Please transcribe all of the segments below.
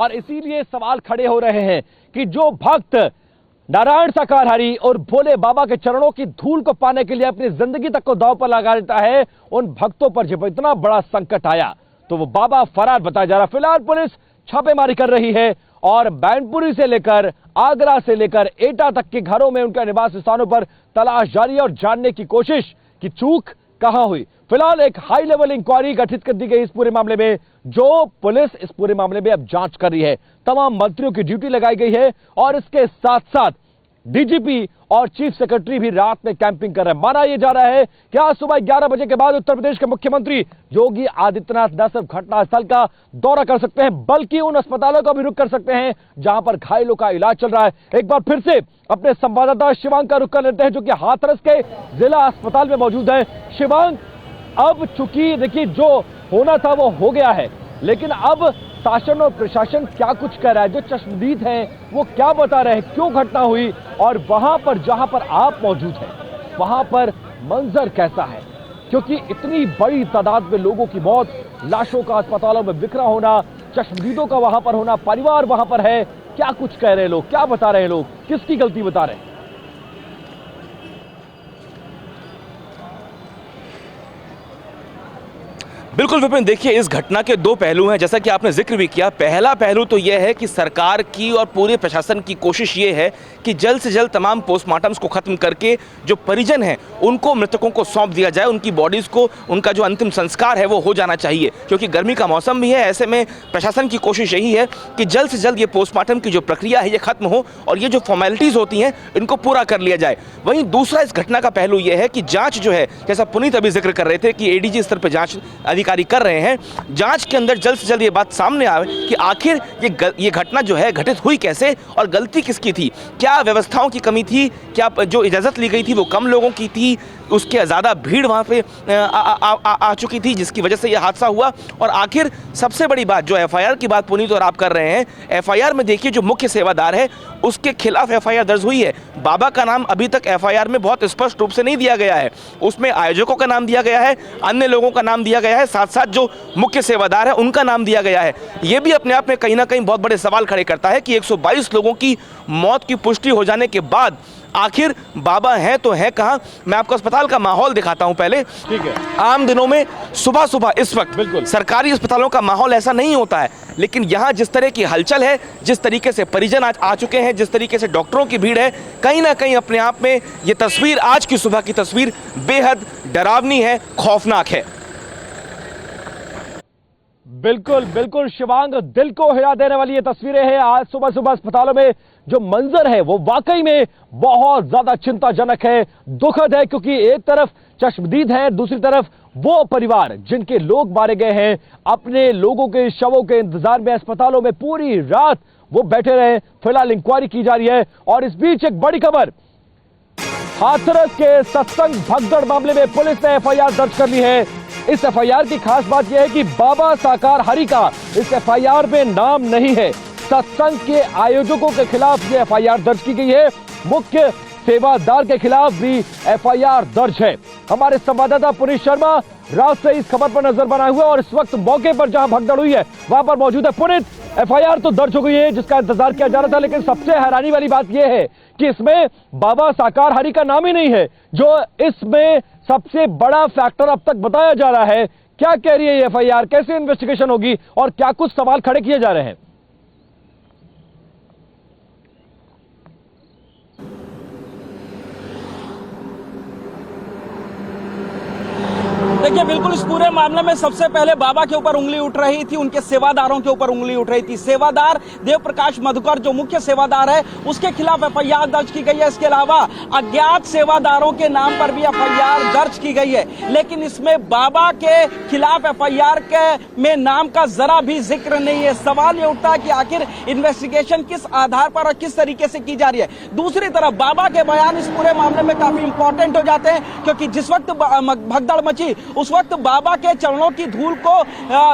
और इसीलिए सवाल खड़े हो रहे हैं कि जो भक्त नारायण साकारहारी और भोले बाबा के चरणों की धूल को पाने के लिए अपनी जिंदगी तक को दांव पर लगा देता है, उन भक्तों पर जब इतना बड़ा संकट आया तो वो बाबा फरार बताया जा रहा। फिलहाल पुलिस छापेमारी कर रही है और मैनपुरी से लेकर आगरा से लेकर एटा तक के घरों में उनके निवास स्थानों पर तलाश जारी है और जानने की कोशिश कि चूक कहां हुई। फिलहाल एक हाई लेवल इंक्वायरी गठित कर दी गई इस पूरे मामले में, जो पुलिस इस पूरे मामले में अब जांच कर रही है। तमाम मंत्रियों की ड्यूटी लगाई गई है और इसके साथ साथ डीजीपी और चीफ सेक्रेटरी भी रात में कैंपिंग कर रहे हैं। माना यह जा रहा है कि आज सुबह 11 बजे के बाद उत्तर प्रदेश के मुख्यमंत्री योगी आदित्यनाथ न सिर्फ घटनास्थल का दौरा कर सकते हैं बल्कि उन अस्पतालों का भी रुख कर सकते हैं जहां पर घायलों का इलाज चल रहा है। एक बार फिर से अपने संवाददाता शिवांग का रुख कर लेते हैं जो कि हाथरस के जिला अस्पताल में मौजूद है। शिवांग, अब चूंकि देखिए जो होना था वो हो गया है, लेकिन अब शासन और प्रशासन क्या कुछ कर रहा है? जो चश्मदीद हैं वो क्या बता रहे हैं, क्यों घटना हुई और वहां पर जहां पर आप मौजूद हैं वहां पर मंजर कैसा है? क्योंकि इतनी बड़ी तादाद में लोगों की मौत, लाशों का अस्पतालों में बिखरा होना, चश्मदीदों का वहां पर होना, परिवार वहां पर है, क्या कुछ कह रहे हैं लोग, क्या बता रहे हैं लोग, किसकी गलती बता रहे हैं? बिल्कुल विपिन, देखिए इस घटना के दो पहलू हैं, जैसा कि आपने जिक्र भी किया। पहला पहलू तो यह है कि सरकार की और पूरे प्रशासन की कोशिश ये है कि जल्द से जल्द तमाम पोस्टमार्टम्स को खत्म करके जो परिजन हैं उनको मृतकों को सौंप दिया जाए, उनकी बॉडीज को, उनका जो अंतिम संस्कार है वो हो जाना चाहिए। क्योंकि गर्मी का मौसम भी है, ऐसे में प्रशासन की कोशिश यही है कि जल्द से जल्द ये पोस्टमार्टम की जो प्रक्रिया है ये खत्म हो और ये जो फॉर्मेलिटीज होती हैं इनको पूरा कर लिया जाए। वहीं दूसरा इस घटना का पहलू यह है कि जांच जो है, जैसा पुनीत अभी जिक्र कर रहे थे कि एडीजी स्तर पर जांच अधिकारी कर रहे हैं, जांच के अंदर जल्द से जल्द ये बात सामने आए कि आखिर ये घटना जो है घटित हुई कैसे और गलती किसकी थी। क्या व्यवस्थाओं की कमी थी, क्या जो इजाज़त ली गई थी वो कम लोगों की थी, उसके ज़्यादा भीड़ वहाँ पे आ चुकी थी जिसकी वजह से ये हादसा हुआ। और आखिर सबसे बड़ी बात जो एफआईआर की बात पुनीत और आप कर रहे हैं, एफआईआर में देखिए जो मुख्य सेवादार है उसके खिलाफ एफआईआर दर्ज हुई है। बाबा का नाम अभी तक एफआईआर में बहुत स्पष्ट रूप से नहीं दिया गया है, उसमें आयोजकों का नाम दिया गया है, अन्य लोगों का नाम दिया गया है, साथ साथ जो मुख्य सेवादार है उनका नाम दिया गया है। ये भी अपने आप में कहीं ना कहीं बहुत बड़े सवाल खड़े करता है कि 122 लोगों की मौत की पुष्टि हो जाने के बाद आखिर बाबा हैं तो है कहां। मैं आपको अस्पताल का माहौल दिखाता हूं पहले। ठीक है। आम दिनों में सुबह सुबह इस वक्त बिल्कुल सरकारी अस्पतालों का माहौल ऐसा नहीं होता है, लेकिन यहां जिस तरह की हलचल है, जिस तरीके से परिजन आज आ चुके हैं, जिस तरीके से डॉक्टरों की भीड़ है, कहीं ना कहीं अपने आप में ये तस्वीर, आज की सुबह की तस्वीर बेहद डरावनी है, खौफनाक है। बिल्कुल बिल्कुल शिवांग, दिल को हिला देने वाली ये तस्वीरें हैं। आज सुबह सुबह अस्पतालों में जो मंजर है वो वाकई में बहुत ज्यादा चिंताजनक है, दुखद है, क्योंकि एक तरफ चश्मदीद है, दूसरी तरफ वो परिवार जिनके लोग मारे गए हैं, अपने लोगों के शवों के इंतजार में अस्पतालों में पूरी रात वो बैठे रहे। फिलहाल इंक्वायरी की जा रही है और इस बीच एक बड़ी खबर, हाथरस के सत्संग भगदड़ मामले में पुलिस ने एफआईआर दर्ज कर ली है। इस एफआईआर की खास बात यह है कि बाबा साकारहारी का इस एफआईआर में नाम नहीं है। सत्संग के आयोजकों के खिलाफ ये एफआईआर दर्ज की गई है, मुख्य सेवादार के खिलाफ भी एफआईआर दर्ज है। हमारे संवाददाता पुनीत शर्मा रात से इस खबर पर नजर बनाए हुए और इस वक्त मौके पर जहां भगदड़ हुई है वहां पर मौजूद है। पुनीत, एफआईआर तो दर्ज हो गई है जिसका इंतजार किया जा रहा था, लेकिन सबसे हैरानी वाली बात यह है कि इसमें बाबा साकारहारी का नाम ही नहीं है, जो इसमें सबसे बड़ा फैक्टर अब तक बताया जा रहा है। क्या कह रही है ये एफआईआर, कैसे इन्वेस्टिगेशन होगी और क्या कुछ सवाल खड़े किए जा रहे हैं? देखिए, बिल्कुल इस पूरे मामले में सबसे पहले बाबा के ऊपर उंगली उठ रही थी, उनके सेवादारों के ऊपर उंगली उठ रही थी। सेवादार देव प्रकाश मधुकर जो मुख्य सेवादार है उसके खिलाफ एफआईआर दर्ज की गई है। इसके अलावा अज्ञात सेवादारों के नाम पर भी एफआईआर दर्ज की गई है, लेकिन इसमें बाबा के खिलाफ एफआईआर के में नाम का जरा भी जिक्र नहीं है। सवाल ये उठता है कि आखिर इन्वेस्टिगेशन किस आधार पर और किस तरीके से की जा रही है। दूसरी तरफ बाबा के बयान इस पूरे मामले में काफी इंपॉर्टेंट हो जाते हैं, क्योंकि जिस वक्त भगदड़ मची उस वक्त बाबा के चरणों की धूल को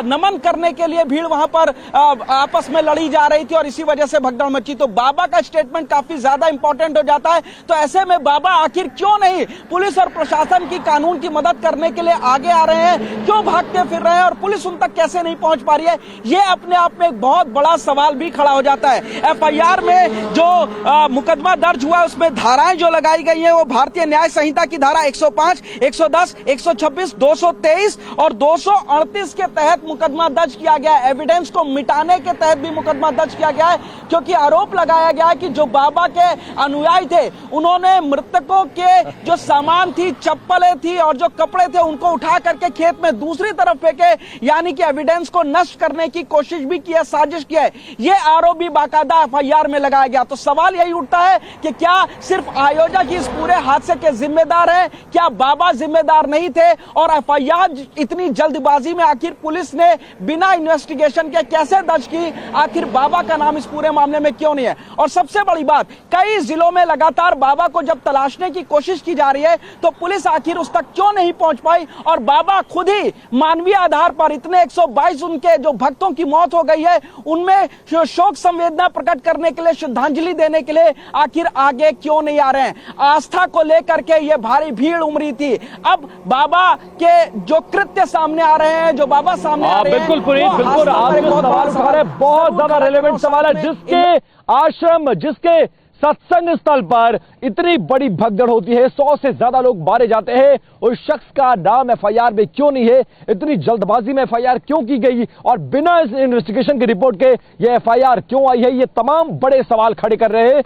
नमन करने के लिए भीड़ वहां पर आपस में लड़ी जा रही थी और इसी वजह से भगदड़ मची। तो बाबा का स्टेटमेंट काफी ज्यादा इंपॉर्टेंट हो जाता है। तो ऐसे में बाबा आखिर क्यों नहीं पुलिस और प्रशासन की कानून की मदद करने के लिए आगे आ रहे हैं, क्यों भागते फिर रहे हैं और पुलिस उन तक कैसे नहीं पहुंच पा रही है, ये अपने आप में एक बहुत बड़ा सवाल भी खड़ा हो जाता है। एफआईआर में जो मुकदमा दर्ज हुआ है उसमें धाराएं जो लगाई गई हैं वो भारतीय न्याय संहिता की धारा 105, 110, 126, 223 और 238 के तहत मुकदमा दर्ज किया गया है। एविडेंस को मिटाने के तहत भी मुकदमा दर्ज किया गया है, क्योंकि आरोप लगाया गया है कि जो बाबा के अनुयायी थे उन्होंने मृतकों के जो सामान थी, चप्पलें थी और जो कपड़े थे उनको उठा करके खेत में दूसरी तरफ फेंके, यानी कि एविडेंस को नष्ट करने की कोशिश भी की है, साजिश की है। ये आरोप भी बाकायदा एफआईआर में लगाया गया। तो सवाल यही उठता है कि क्या सिर्फ आयोजक इस पूरे हादसे के जिम्मेदार हैं, क्या बाबा जिम्मेदार नहीं थे? और एफआईआर इतनी जल्दबाजी में आखिर पुलिस ने बिना इन्वेस्टिगेशन के कैसे दर्ज की? आखिर बाबा का नाम इस पूरे मामले में क्यों नहीं है? और सबसे बड़ी बात, कई जिलों में लगातार बाबा को जब तलाशने की कोशिश की जा रही है तो पुलिस आखिर उस तक क्यों नहीं पहुंच पाई? और बाबा खुद ही मानवीय आधार पर इतने 122 उनके जो भक्तों की मौत हो गई है उनमें शोक संवेदना प्रकट करने के लिए, श्रद्धांजलि देने के लिए आखिर आगे क्यों नहीं आ रहे हैं? आस्था को लेकर के ये भारी भीड़ उमड़ी थी। अब बाबा के जो कृत्य सामने आ रहे हैं, जो बाबा सामने आ रहे हैं, बिल्कुल पुनीत, बिल्कुल आप जो सवाल उठा रहे हैं बहुत ज्यादा रेलेवेंट सवाल है। जिसके आश्रम, जिसके सत्संग स्थल पर इतनी बड़ी भगदड़ होती है, 100 से ज्यादा लोग मारे जाते हैं, उस शख्स का नाम एफआईआर में क्यों नहीं है? इतनी जल्दबाजी में एफआईआर क्यों की गई और बिना इस इन्वेस्टिगेशन की रिपोर्ट के ये एफआईआर क्यों आई है? ये तमाम बड़े सवाल खड़े कर रहे हैं।